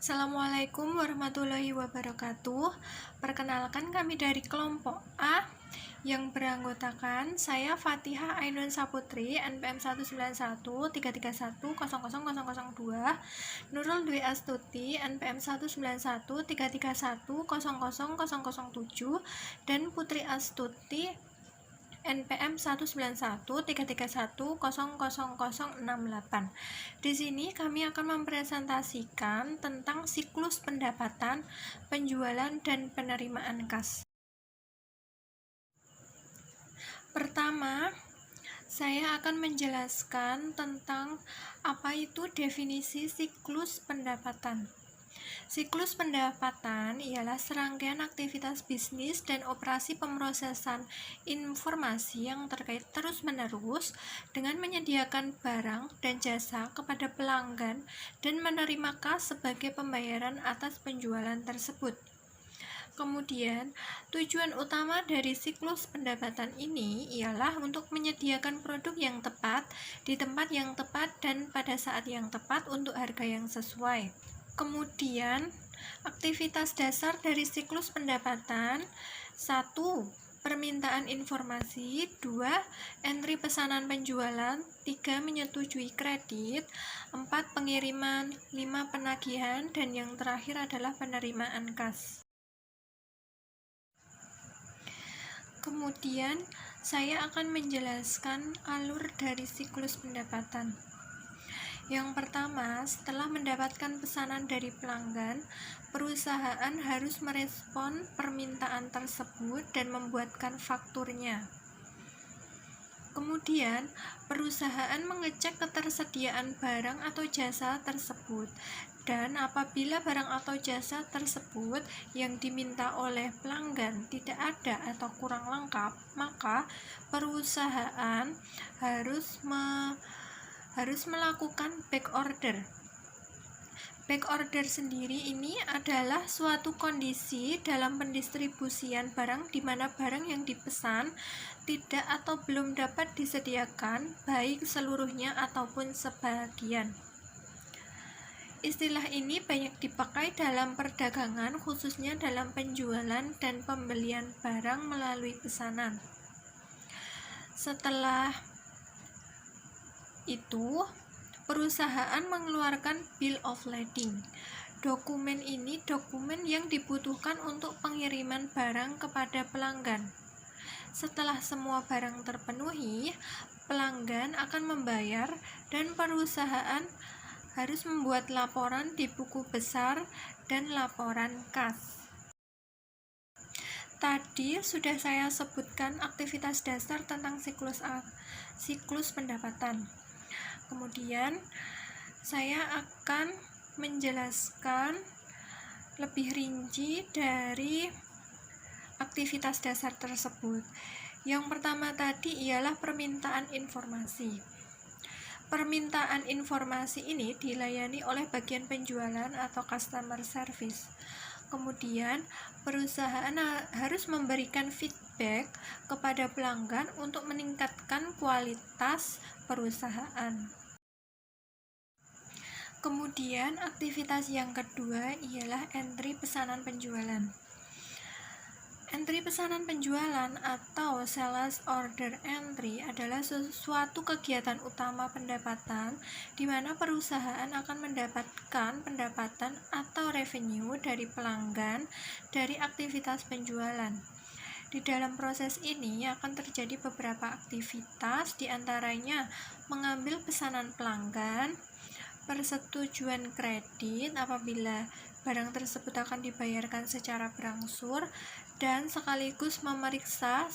Assalamualaikum warahmatullahi wabarakatuh. Perkenalkan, kami dari kelompok A yang beranggotakan saya Fatihah Ainun Saputri, NPM 19133100002, Nurul Dwi Astuti, NPM 19133100007, dan Putri Astuti, NPM 19133100068. Di sini kami akan mempresentasikan tentang siklus pendapatan, penjualan, dan penerimaan kas. Pertama, saya akan menjelaskan tentang apa itu definisi siklus pendapatan. Siklus pendapatan ialah serangkaian aktivitas bisnis dan operasi pemrosesan informasi yang terkait terus-menerus dengan menyediakan barang dan jasa kepada pelanggan dan menerima kas sebagai pembayaran atas penjualan tersebut. Kemudian, tujuan utama dari siklus pendapatan ini ialah untuk menyediakan produk yang tepat, di tempat yang tepat, dan pada saat yang tepat untuk harga yang sesuai. Kemudian, aktivitas dasar dari siklus pendapatan: 1. Permintaan informasi, 2. Entry pesanan penjualan, 3. Menyetujui kredit, 4. Pengiriman, 5. Penagihan, dan yang terakhir adalah penerimaan kas. Kemudian, saya akan menjelaskan alur dari siklus pendapatan. Yang pertama, setelah mendapatkan pesanan dari pelanggan, perusahaan harus merespon permintaan tersebut dan membuatkan fakturnya. Kemudian, perusahaan mengecek ketersediaan barang atau jasa tersebut, dan apabila barang atau jasa tersebut yang diminta oleh pelanggan tidak ada atau kurang lengkap, maka perusahaan harus melakukan back order. Back order sendiri ini adalah suatu kondisi dalam pendistribusian barang di mana barang yang dipesan tidak atau belum dapat disediakan, baik seluruhnya ataupun sebagian. Istilah ini banyak dipakai dalam perdagangan, khususnya dalam penjualan dan pembelian barang melalui pesanan. Setelah itu, perusahaan mengeluarkan bill of lading. Dokumen ini dokumen yang dibutuhkan untuk pengiriman barang kepada pelanggan. Setelah semua barang terpenuhi, pelanggan akan membayar dan perusahaan harus membuat laporan di buku besar dan laporan kas. Tadi sudah saya sebutkan aktivitas dasar tentang siklus pendapatan. Kemudian, saya akan menjelaskan lebih rinci dari aktivitas dasar tersebut. Yang pertama tadi ialah permintaan informasi. Permintaan informasi ini dilayani oleh bagian penjualan atau customer service. Kemudian, perusahaan harus memberikan feedback kepada pelanggan untuk meningkatkan kualitas perusahaan. Kemudian, aktivitas yang kedua ialah entry pesanan penjualan. Entry pesanan penjualan atau sales order entry adalah suatu kegiatan utama pendapatan di mana perusahaan akan mendapatkan pendapatan atau revenue dari pelanggan dari aktivitas penjualan. Di dalam proses ini akan terjadi beberapa aktivitas, diantaranya mengambil pesanan pelanggan, persetujuan kredit apabila barang tersebut akan dibayarkan secara berangsur, dan sekaligus memeriksa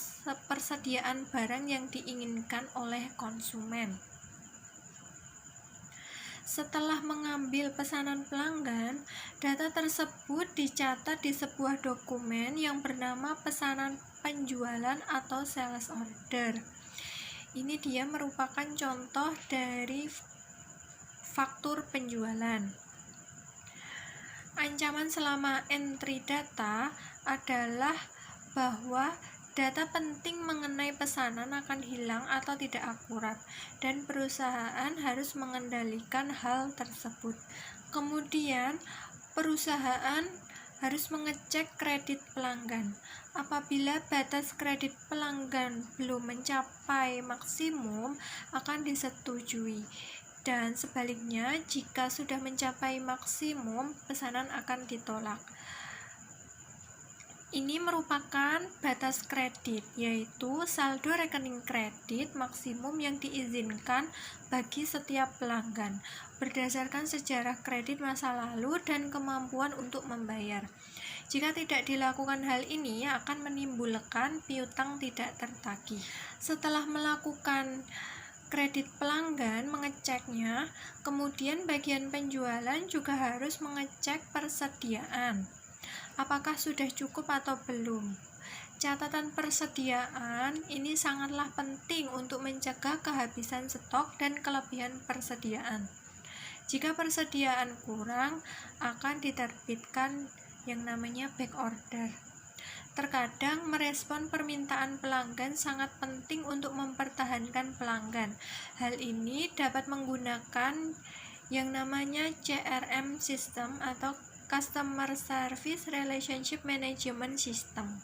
persediaan barang yang diinginkan oleh konsumen. Setelah mengambil pesanan pelanggan, data tersebut dicatat di sebuah dokumen yang bernama pesanan penjualan atau sales order. Ini dia merupakan contoh dari faktur penjualan. Ancaman selama entry data adalah bahwa data penting mengenai pesanan akan hilang atau tidak akurat, dan perusahaan harus mengendalikan hal tersebut. Kemudian, Perusahaan harus mengecek kredit pelanggan. Apabila batas kredit pelanggan belum mencapai maksimum, akan disetujui. Dan sebaliknya, jika sudah mencapai maksimum, pesanan akan ditolak. Ini merupakan batas kredit, yaitu saldo rekening kredit maksimum yang diizinkan bagi setiap pelanggan, berdasarkan sejarah kredit masa lalu dan kemampuan untuk membayar. Jika tidak dilakukan hal ini, akan menimbulkan piutang tidak tertagih. Setelah melakukan kredit pelanggan, mengeceknya, kemudian bagian penjualan juga harus mengecek persediaan. Apakah sudah cukup atau belum? Catatan persediaan ini sangatlah penting untuk mencegah kehabisan stok dan kelebihan persediaan. Jika persediaan kurang, akan diterbitkan yang namanya back order. Terkadang merespon permintaan pelanggan sangat penting untuk mempertahankan pelanggan. Hal ini dapat menggunakan yang namanya CRM system atau Customer Service Relationship Management System.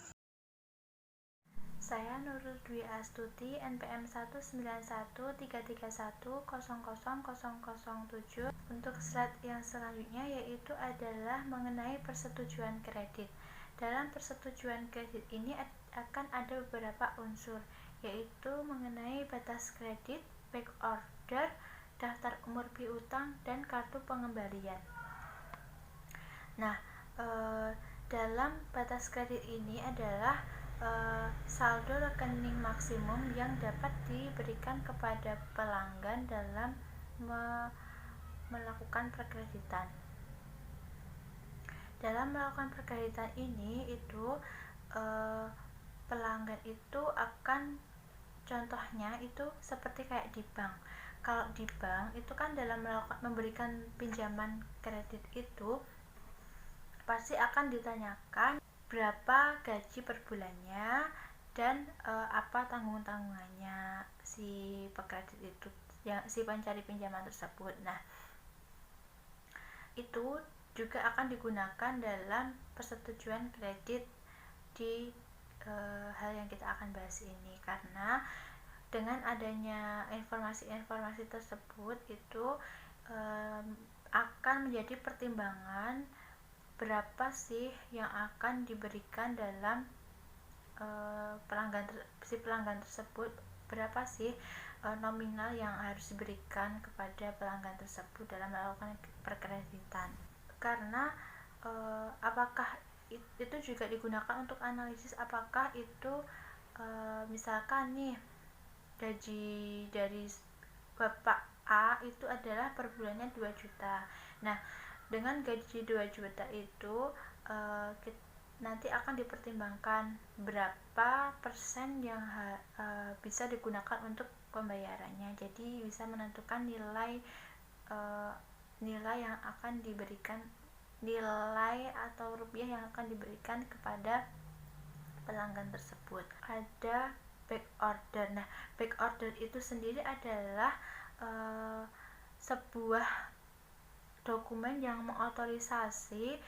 Saya Nurul Dwi Astuti, NPM 19133100007. Untuk slide yang selanjutnya yaitu adalah mengenai persetujuan kredit. Dalam persetujuan kredit ini akan ada beberapa unsur, yaitu mengenai batas kredit, back order, daftar umur piutang, dan kartu pengembalian. Nah, dalam batas kredit ini adalah saldo rekening maksimum yang dapat diberikan kepada pelanggan dalam melakukan perkreditan. Dalam melakukan perkreditan ini pelanggan itu akan, contohnya itu seperti kayak di bank. Kalau di bank itu kan dalam memberikan pinjaman kredit itu pasti akan ditanyakan berapa gaji per bulannya dan apa tanggungannya si pekredit itu, si pencari pinjaman tersebut. Nah, itu juga akan digunakan dalam persetujuan kredit di hal yang kita akan bahas ini, karena dengan adanya informasi-informasi tersebut itu akan menjadi pertimbangan berapa sih yang akan diberikan dalam si pelanggan tersebut, berapa sih nominal yang harus diberikan kepada pelanggan tersebut dalam melakukan perkreditan. Karena apakah itu juga digunakan untuk analisis apakah itu misalkan nih gaji dari Bapak A itu adalah per bulannya 2 juta. Nah, dengan gaji 2 juta itu nanti akan dipertimbangkan berapa persen yang bisa digunakan untuk pembayarannya. Jadi bisa menentukan nilai yang akan diberikan, nilai atau rupiah yang akan diberikan kepada pelanggan tersebut. Ada back order. Nah, back order itu sendiri adalah sebuah dokumen yang mengotorisasi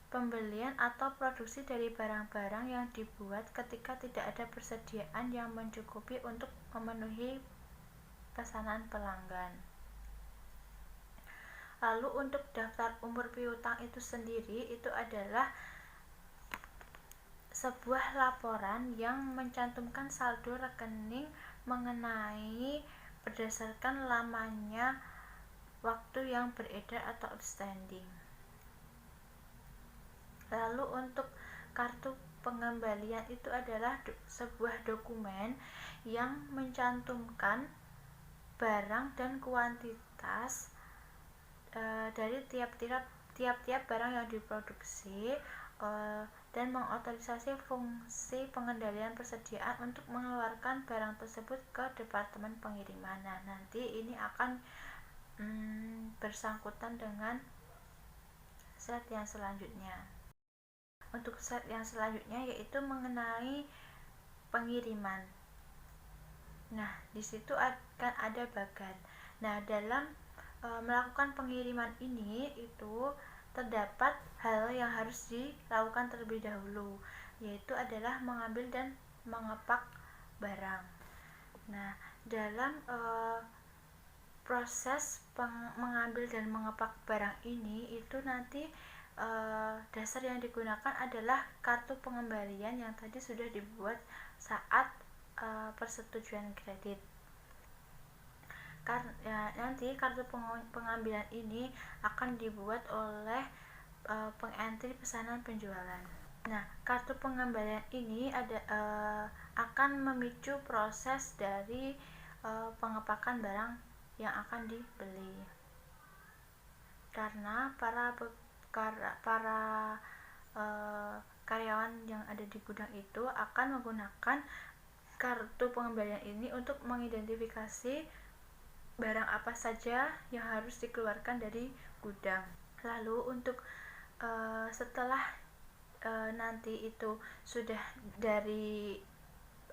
pembelian atau produksi dari barang-barang yang dibuat ketika tidak ada persediaan yang mencukupi untuk memenuhi pesanan pelanggan. Lalu untuk daftar umur piutang itu sendiri itu adalah sebuah laporan yang mencantumkan saldo rekening mengenai berdasarkan lamanya waktu yang beredar atau outstanding. Lalu untuk kartu pengembalian itu adalah sebuah dokumen yang mencantumkan barang dan kuantitas dari tiap-tiap barang yang diproduksi dan mengotorisasi fungsi pengendalian persediaan untuk mengeluarkan barang tersebut ke departemen pengiriman. Nah, nanti ini akan bersangkutan dengan slide yang selanjutnya. Untuk slide yang selanjutnya yaitu mengenai pengiriman. Nah, di situ akan ada bagan. Nah, dalam melakukan pengiriman ini itu terdapat hal yang harus dilakukan terlebih dahulu, yaitu adalah mengambil dan mengepak barang. Nah, dalam proses mengambil dan mengepak barang ini itu nanti dasar yang digunakan adalah kartu pengembalian yang tadi sudah dibuat saat persetujuan kredit. Nanti kartu pengambilan ini akan dibuat oleh pengentri pesanan penjualan. Nah, kartu pengembalian ini akan memicu proses dari pengepakan barang yang akan dibeli. Karena para karyawan yang ada di gudang itu akan menggunakan kartu pengembalian ini untuk mengidentifikasi barang apa saja yang harus dikeluarkan dari gudang. Lalu untuk setelah nanti itu sudah dari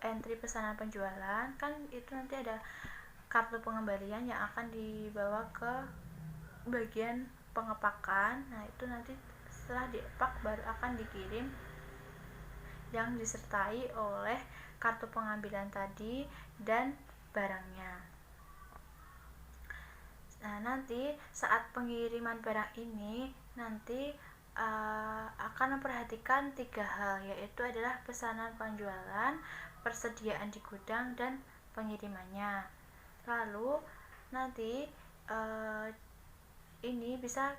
entry pesanan penjualan, kan itu nanti ada kartu pengembalian yang akan dibawa ke bagian pengepakan. Nah, itu nanti setelah diepak baru akan dikirim yang disertai oleh kartu pengambilan tadi dan barangnya. Nah, nanti saat pengiriman barang ini nanti akan memperhatikan 3 hal, yaitu adalah pesanan penjualan, persediaan di gudang, dan pengirimannya. Lalu nanti ini bisa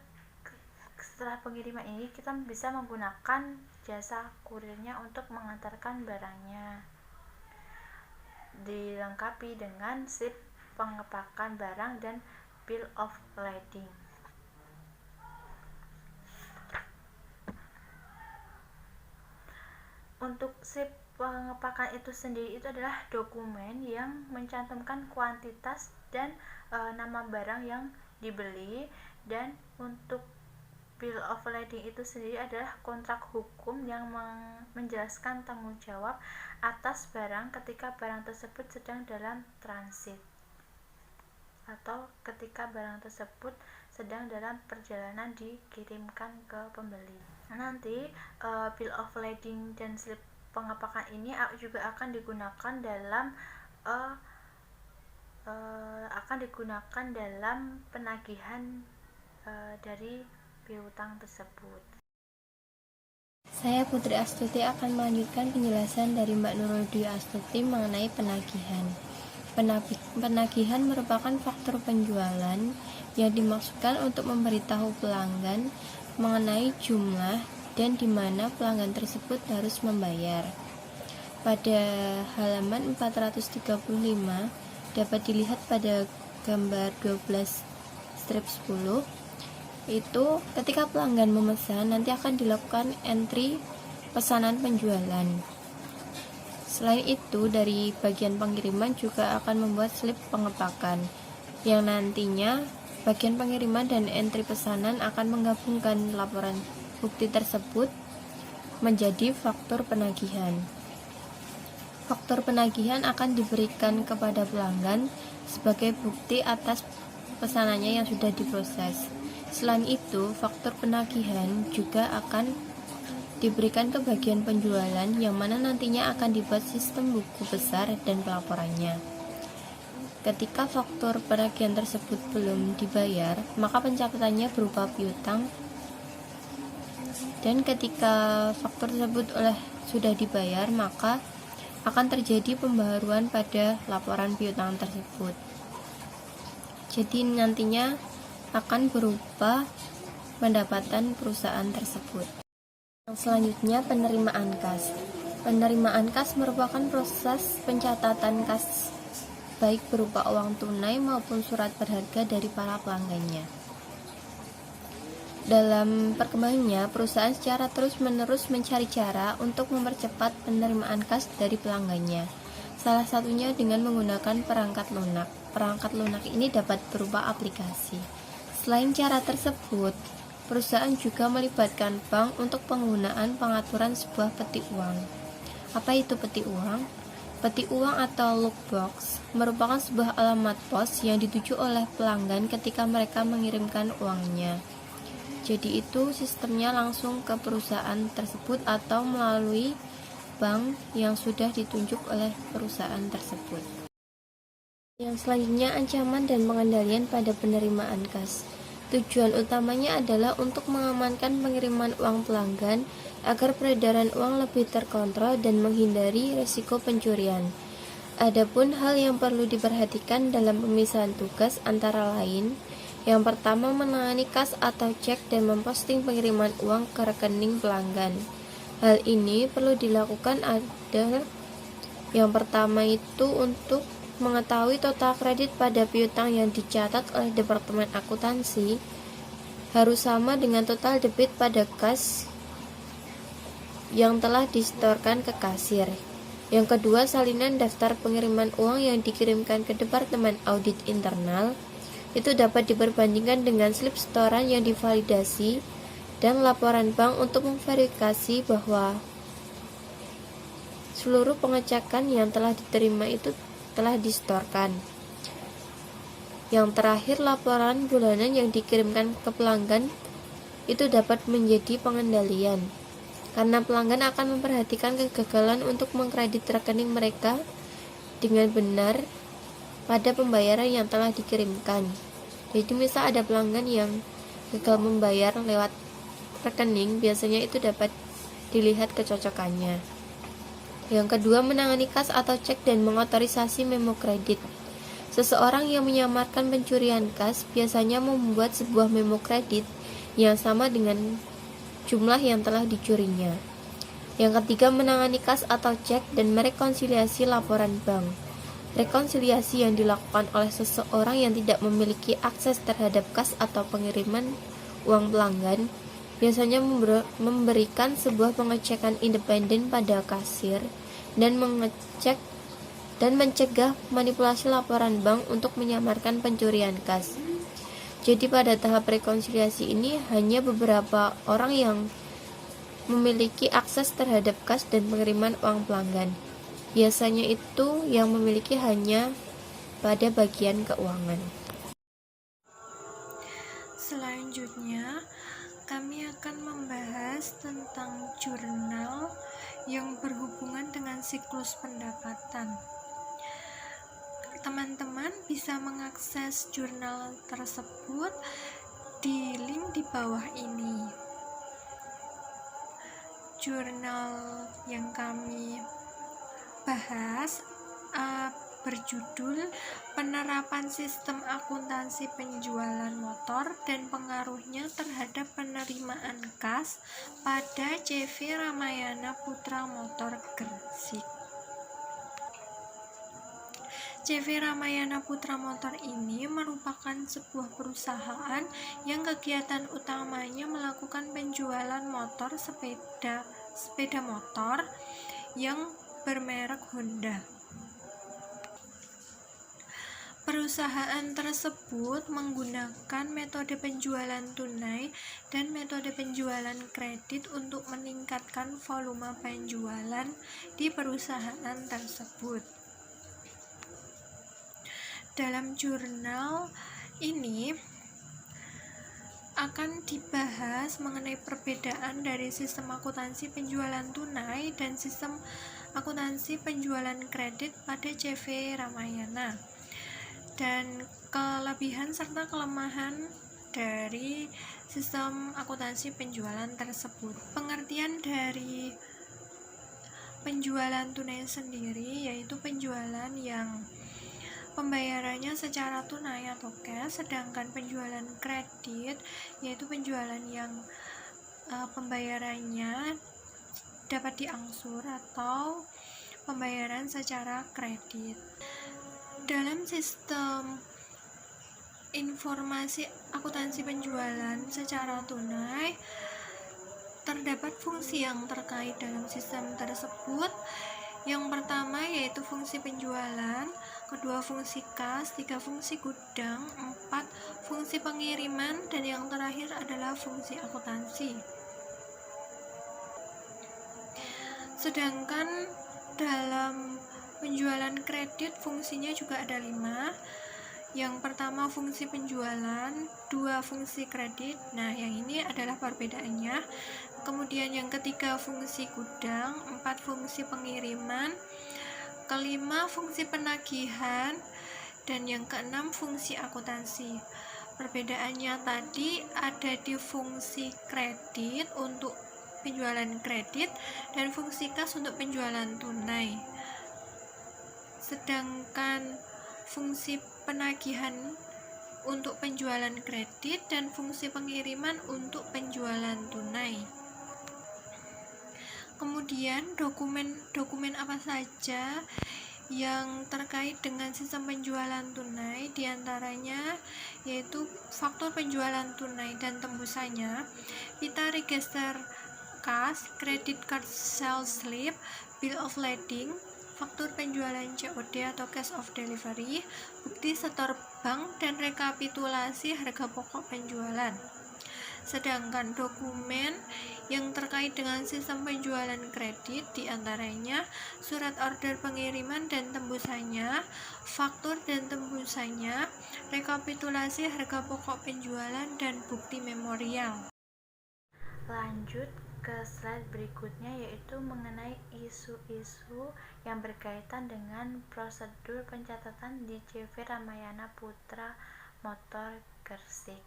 setelah pengiriman ini kita bisa menggunakan jasa kurirnya untuk mengantarkan barangnya, dilengkapi dengan slip pengepakan barang dan bill of lading. Untuk slip pengepakan itu sendiri itu adalah dokumen yang mencantumkan kuantitas dan nama barang yang dibeli, dan untuk bill of lading itu sendiri adalah kontrak hukum yang menjelaskan tanggung jawab atas barang ketika barang tersebut sedang dalam transit atau ketika barang tersebut sedang dalam perjalanan dikirimkan ke pembeli. Nanti bill of lading dan slip pengepakan ini juga akan digunakan dalam penagihan dari piutang tersebut. Saya Putri Astuti akan melanjutkan penjelasan dari Mbak Nurul Dwi Astuti mengenai penagihan. Penagihan merupakan faktur penjualan yang dimaksudkan untuk memberitahu pelanggan mengenai jumlah dan di mana pelanggan tersebut harus membayar. Pada halaman 435 dapat dilihat pada gambar 12/10 itu ketika pelanggan memesan nanti akan dilakukan entry pesanan penjualan. Selain itu, dari bagian pengiriman juga akan membuat slip pengepakan, yang nantinya bagian pengiriman dan entry pesanan akan menggabungkan laporan bukti tersebut menjadi faktur penagihan. Faktur penagihan akan diberikan kepada pelanggan sebagai bukti atas pesanannya yang sudah diproses. Selain itu, faktur penagihan juga akan diberikan ke bagian penjualan yang mana nantinya akan dibuat sistem buku besar dan pelaporannya. Ketika faktur penagihan tersebut belum dibayar, maka pencatatannya berupa piutang, dan ketika faktur tersebut sudah dibayar, maka akan terjadi pembaharuan pada laporan piutang tersebut. Jadi nantinya akan berupa pendapatan perusahaan tersebut. Selanjutnya, penerimaan kas. Penerimaan kas merupakan proses pencatatan kas baik berupa uang tunai maupun surat berharga dari para pelanggannya. Dalam perkembangannya, perusahaan secara terus-menerus mencari cara untuk mempercepat penerimaan kas dari pelanggannya. Salah satunya dengan menggunakan perangkat lunak. Perangkat lunak ini dapat berupa aplikasi. Selain cara tersebut, perusahaan juga melibatkan bank untuk penggunaan pengaturan sebuah peti uang. Apa itu peti uang? Peti uang atau lookbox merupakan sebuah alamat pos yang dituju oleh pelanggan ketika mereka mengirimkan uangnya. Jadi itu sistemnya langsung ke perusahaan tersebut atau melalui bank yang sudah ditunjuk oleh perusahaan tersebut. Yang selanjutnya, ancaman dan pengendalian pada penerimaan kas. Tujuan utamanya adalah untuk mengamankan pengiriman uang pelanggan agar peredaran uang lebih terkontrol dan menghindari risiko pencurian. Adapun hal yang perlu diperhatikan dalam pemisahan tugas antara lain, yang pertama, menangani kas atau cek dan memposting pengiriman uang ke rekening pelanggan. Hal ini perlu dilakukan agar yang pertama itu untuk mengetahui total kredit pada piutang yang dicatat oleh Departemen Akuntansi harus sama dengan total debit pada kas yang telah disetorkan ke kasir. Yang kedua, salinan daftar pengiriman uang yang dikirimkan ke Departemen Audit Internal itu dapat diperbandingkan dengan slip setoran yang divalidasi dan laporan bank untuk memverifikasi bahwa seluruh pengecekan yang telah diterima itu telah disetorkan. Yang terakhir, laporan bulanan yang dikirimkan ke pelanggan itu dapat menjadi pengendalian, karena pelanggan akan memperhatikan kegagalan untuk mengkredit rekening mereka dengan benar pada pembayaran yang telah dikirimkan. Jadi misal ada pelanggan yang gagal membayar lewat rekening, biasanya itu dapat dilihat kecocokannya. Yang kedua, menangani kas atau cek dan mengotorisasi memo kredit. Seseorang yang menyamarkan pencurian kas biasanya membuat sebuah memo kredit yang sama dengan jumlah yang telah dicurinya. Yang ketiga, menangani kas atau cek dan merekonsiliasi laporan bank. Rekonsiliasi yang dilakukan oleh seseorang yang tidak memiliki akses terhadap kas atau pengiriman uang pelanggan biasanya memberikan sebuah pengecekan independen pada kasir dan mencegah manipulasi laporan bank untuk menyamarkan pencurian kas. Jadi pada tahap rekonsiliasi ini hanya beberapa orang yang memiliki akses terhadap kas dan pengiriman uang pelanggan. Biasanya itu yang memiliki hanya pada bagian keuangan. Selanjutnya, kami akan membahas tentang jurnal yang berhubungan dengan siklus pendapatan. Teman-teman bisa mengakses jurnal tersebut di link di bawah ini. Jurnal yang kami bahas berjudul Penerapan Sistem Akuntansi Penjualan Motor dan Pengaruhnya Terhadap Penerimaan Kas pada CV Ramayana Putra Motor Gresik. CV Ramayana Putra Motor ini merupakan sebuah perusahaan yang kegiatan utamanya melakukan penjualan motor sepeda motor yang bermerek Honda. Perusahaan tersebut menggunakan metode penjualan tunai dan metode penjualan kredit untuk meningkatkan volume penjualan di perusahaan tersebut. Dalam jurnal ini akan dibahas mengenai perbedaan dari sistem akuntansi penjualan tunai dan sistem akuntansi penjualan kredit pada CV Ramayana, dan kelebihan serta kelemahan dari sistem akuntansi penjualan tersebut. Pengertian dari penjualan tunai sendiri yaitu penjualan yang pembayarannya secara tunai atau cash, sedangkan penjualan kredit yaitu penjualan yang pembayarannya dapat diangsur atau pembayaran secara kredit. Dalam sistem informasi akuntansi penjualan secara tunai, terdapat fungsi yang terkait dalam sistem tersebut. Yang pertama yaitu fungsi penjualan, kedua fungsi kas, tiga fungsi gudang, empat fungsi pengiriman, dan yang terakhir adalah fungsi akuntansi. Sedangkan dalam penjualan kredit fungsinya juga ada 5, Yang pertama fungsi penjualan, 2 fungsi kredit. Nah, yang ini adalah perbedaannya. Kemudian yang ketiga fungsi gudang, 4 fungsi pengiriman, kelima fungsi penagihan, dan yang keenam fungsi akuntansi. Perbedaannya tadi ada di fungsi kredit untuk penjualan kredit dan fungsi kas untuk penjualan tunai. Sedangkan fungsi penagihan untuk penjualan kredit dan fungsi pengiriman untuk penjualan tunai. Kemudian dokumen apa saja yang terkait dengan sistem penjualan tunai, diantaranya yaitu faktur penjualan tunai dan tembusannya, pita register kas, credit card sales slip, bill of lading, faktur penjualan COD atau cash of delivery, bukti setor bank, dan rekapitulasi harga pokok penjualan. Sedangkan dokumen yang terkait dengan sistem penjualan kredit diantaranya surat order pengiriman dan tembusannya, faktur dan tembusannya, rekapitulasi harga pokok penjualan, dan bukti memorial. Lanjut ke slide berikutnya, yaitu mengenai isu-isu yang berkaitan dengan prosedur pencatatan di CV Ramayana Putra Motor Gresik.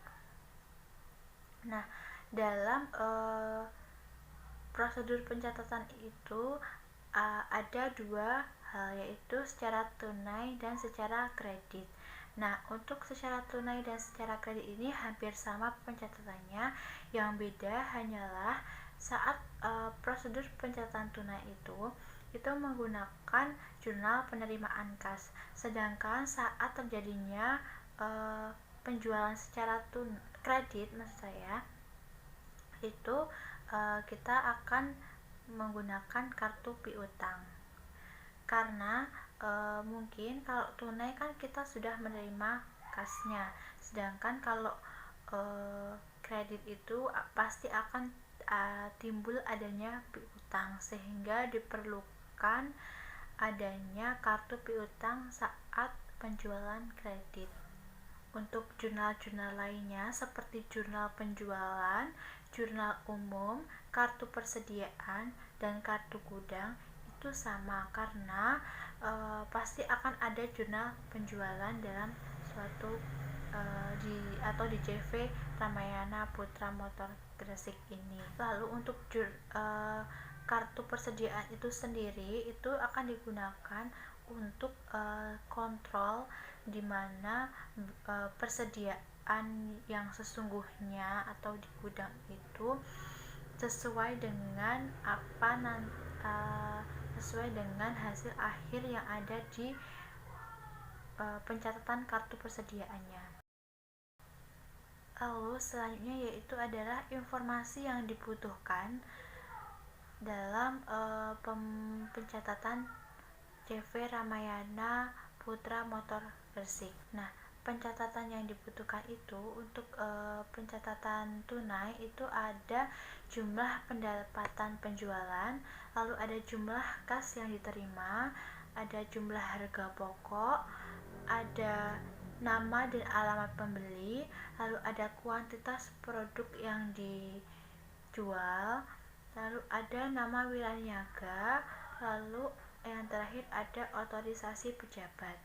Nah, dalam prosedur pencatatan itu ada 2 hal, yaitu secara tunai dan secara kredit. Nah, untuk secara tunai dan secara kredit ini hampir sama pencatatannya. Yang beda hanyalah saat prosedur pencatatan tunai itu menggunakan jurnal penerimaan kas. Sedangkan saat terjadinya penjualan secara kredit, maksud saya, itu kita akan menggunakan kartu piutang. Karena mungkin kalau tunai kan kita sudah menerima kasnya, sedangkan kalau kredit itu pasti akan timbul adanya piutang, sehingga diperlukan adanya kartu piutang saat penjualan kredit. Untuk jurnal-jurnal lainnya seperti jurnal penjualan, jurnal umum, kartu persediaan, dan kartu gudang itu sama, karena pasti akan ada jurnal penjualan dalam suatu di CV Ramayana Putra Motor Gresik ini. Lalu untuk kartu persediaan itu sendiri itu akan digunakan untuk kontrol di mana persediaan yang sesungguhnya atau di gudang itu sesuai dengan sesuai dengan hasil akhir yang ada di pencatatan kartu persediaannya. Lalu selanjutnya yaitu adalah informasi yang dibutuhkan dalam pencatatan CV Ramayana Putra Motor Gresik. Nah, pencatatan yang dibutuhkan itu untuk pencatatan tunai itu ada jumlah pendapatan penjualan, lalu ada jumlah kas yang diterima, ada jumlah harga pokok, ada nama dan alamat pembeli, lalu ada kuantitas produk yang dijual, lalu ada nama wilayah niaga, lalu yang terakhir ada otorisasi pejabat.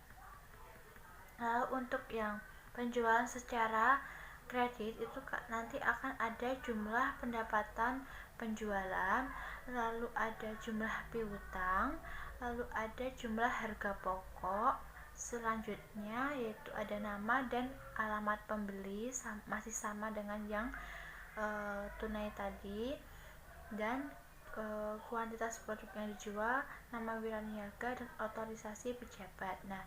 Lalu untuk yang penjualan secara kredit itu nanti akan ada jumlah pendapatan penjualan, lalu ada jumlah piutang, lalu ada jumlah harga pokok, selanjutnya yaitu ada nama dan alamat pembeli, masih sama dengan yang tunai tadi, dan kuantitas produk yang dijual, nama wilayah niaga, dan otorisasi pejabat. Nah,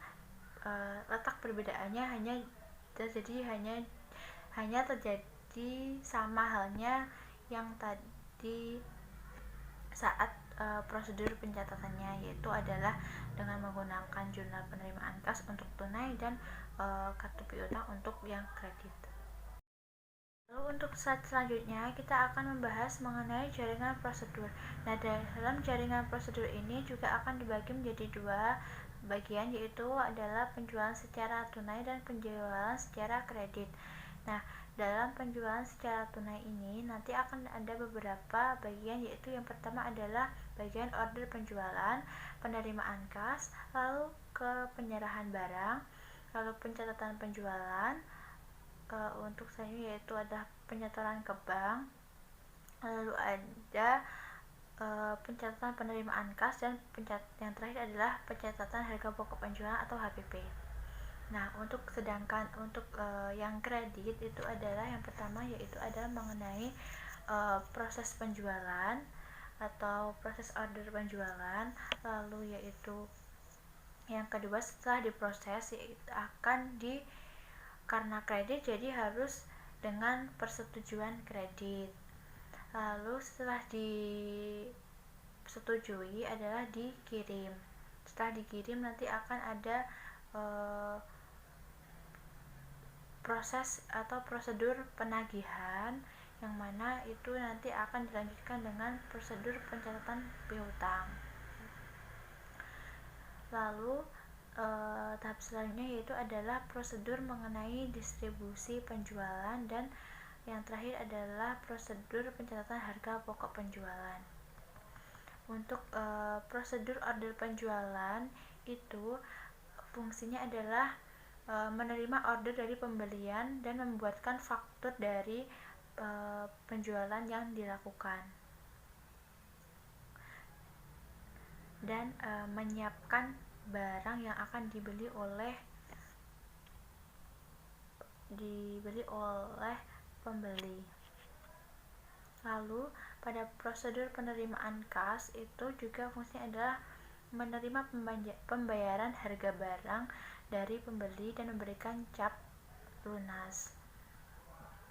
letak perbedaannya hanya terjadi sama halnya yang tadi saat prosedur pencatatannya, yaitu adalah dengan menggunakan jurnal penerimaan kas untuk tunai dan kartu piutang untuk yang kredit. Lalu untuk slide selanjutnya kita akan membahas mengenai jaringan prosedur. Nah, dalam jaringan prosedur ini juga akan dibagi menjadi 2, bagian, yaitu adalah penjualan secara tunai dan penjualan secara kredit. Nah, dalam penjualan secara tunai ini nanti akan ada beberapa bagian, yaitu yang pertama adalah bagian order penjualan, penerimaan kas, lalu ke penyerahan barang, lalu pencatatan penjualan, untuk selanjutnya yaitu ada penyetoran ke bank, lalu ada pencatatan penerimaan kas, dan yang terakhir adalah pencatatan harga pokok penjualan atau HPP. Nah, sedangkan untuk yang kredit itu adalah yang pertama, yaitu adalah mengenai proses penjualan atau proses order penjualan, lalu yaitu yang kedua setelah diproses yaitu karena kredit jadi harus dengan persetujuan kredit. Lalu setelah disetujui adalah dikirim. Setelah dikirim nanti akan ada proses atau prosedur penagihan, yang mana itu nanti akan dilanjutkan dengan prosedur pencatatan piutang. Lalu tahap selanjutnya yaitu adalah prosedur mengenai distribusi penjualan, dan yang terakhir adalah prosedur pencatatan harga pokok penjualan. Untuk prosedur order penjualan itu fungsinya adalah menerima order dari pembelian dan membuatkan faktur dari penjualan yang dilakukan, dan menyiapkan barang yang akan dibeli oleh pembeli. Lalu pada prosedur penerimaan kas itu juga fungsinya adalah menerima pembayaran harga barang dari pembeli dan memberikan cap lunas.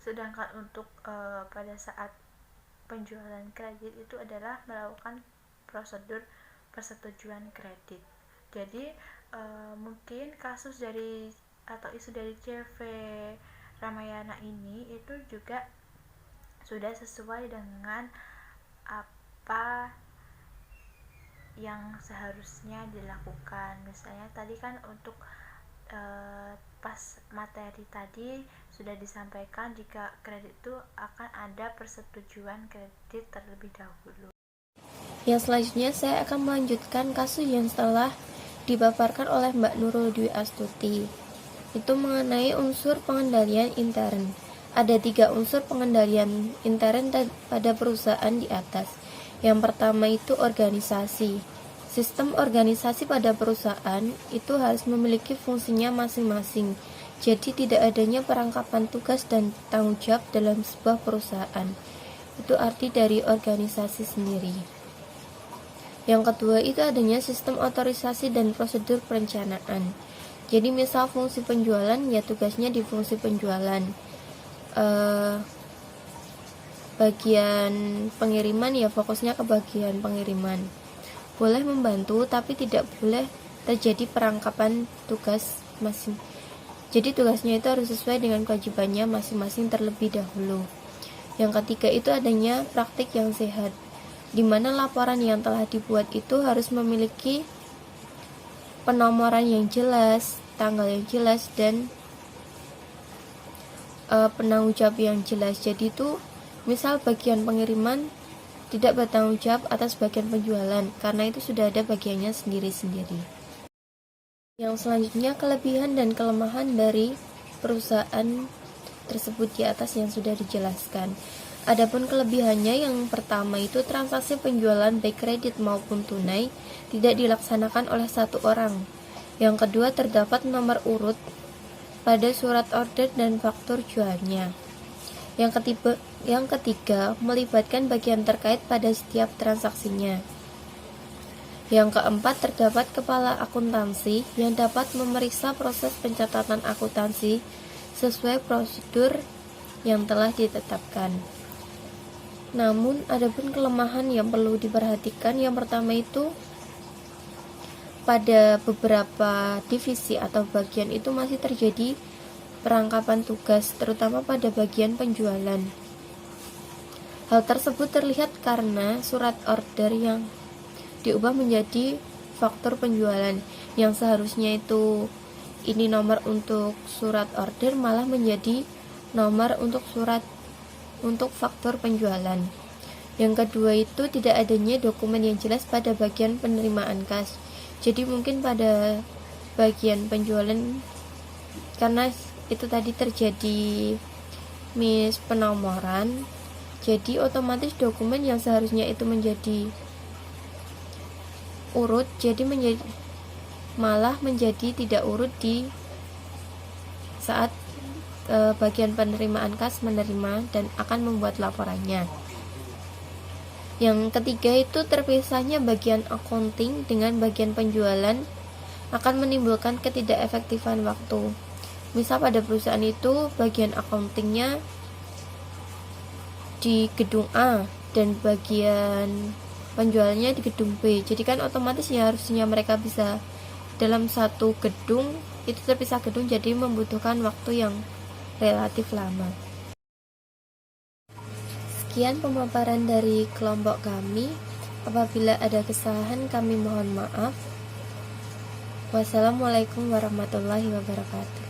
Sedangkan untuk pada saat penjualan kredit itu adalah melakukan prosedur persetujuan kredit. Jadi mungkin kasus dari atau isu dari CV Ramayana ini itu juga sudah sesuai dengan apa yang seharusnya dilakukan. Misalnya tadi kan untuk pas materi tadi sudah disampaikan jika kredit itu akan ada persetujuan kredit terlebih dahulu. Yang selanjutnya saya akan melanjutkan kasus yang telah dipaparkan oleh Mbak Nurul Dwi Astuti. Itu mengenai unsur pengendalian intern. Ada 3 unsur pengendalian intern pada perusahaan di atas. Yang pertama itu organisasi. Sistem organisasi pada perusahaan itu harus memiliki fungsinya masing-masing. Jadi tidak adanya perangkapan tugas dan tanggung jawab dalam sebuah perusahaan. Itu arti dari organisasi sendiri. Yang kedua itu adanya sistem otorisasi dan prosedur perencanaan. Jadi misal fungsi penjualan ya tugasnya di fungsi penjualan. Bagian pengiriman ya fokusnya ke bagian pengiriman. Boleh membantu tapi tidak boleh terjadi perangkapan tugas masing. Jadi tugasnya itu harus sesuai dengan kewajibannya masing-masing terlebih dahulu. Yang ketiga itu adanya praktik yang sehat, di mana laporan yang telah dibuat itu harus memiliki penomoran yang jelas, tanggal yang jelas, dan penanggung jawab yang jelas. Jadi itu misal bagian pengiriman tidak bertanggung jawab atas bagian penjualan, karena itu sudah ada bagiannya sendiri-sendiri. Yang selanjutnya kelebihan dan kelemahan dari perusahaan tersebut di atas yang sudah dijelaskan. Adapun kelebihannya yang pertama itu transaksi penjualan baik kredit maupun tunai tidak dilaksanakan oleh satu orang. Yang kedua terdapat nomor urut pada surat order dan faktur jualnya. Yang ketiga melibatkan bagian terkait pada setiap transaksinya. Yang keempat terdapat kepala akuntansi yang dapat memeriksa proses pencatatan akuntansi sesuai prosedur yang telah ditetapkan. Namun adapun kelemahan yang perlu diperhatikan, yang pertama itu pada beberapa divisi atau bagian itu masih terjadi perangkapan tugas, terutama pada bagian penjualan. Hal tersebut terlihat karena surat order yang diubah menjadi faktur penjualan, yang seharusnya itu ini nomor untuk surat order malah menjadi nomor untuk faktur penjualan. Yang kedua itu tidak adanya dokumen yang jelas pada bagian penerimaan kas. Jadi mungkin pada bagian penjualan, karena itu tadi terjadi miss penomoran, jadi otomatis dokumen yang seharusnya itu menjadi urut malah menjadi tidak urut di saat bagian penerimaan kas menerima dan akan membuat laporannya. Yang ketiga itu terpisahnya bagian accounting dengan bagian penjualan akan menimbulkan ketidakefektifan waktu. Misal pada perusahaan itu bagian accountingnya di gedung A dan bagian penjualnya di gedung B. Jadi kan otomatis ya harusnya mereka bisa dalam satu gedung itu terpisah gedung, jadi membutuhkan waktu yang relatif lama. Sekian pemaparan dari kelompok kami. Apabila ada kesalahan kami mohon maaf. Wassalamualaikum warahmatullahi wabarakatuh.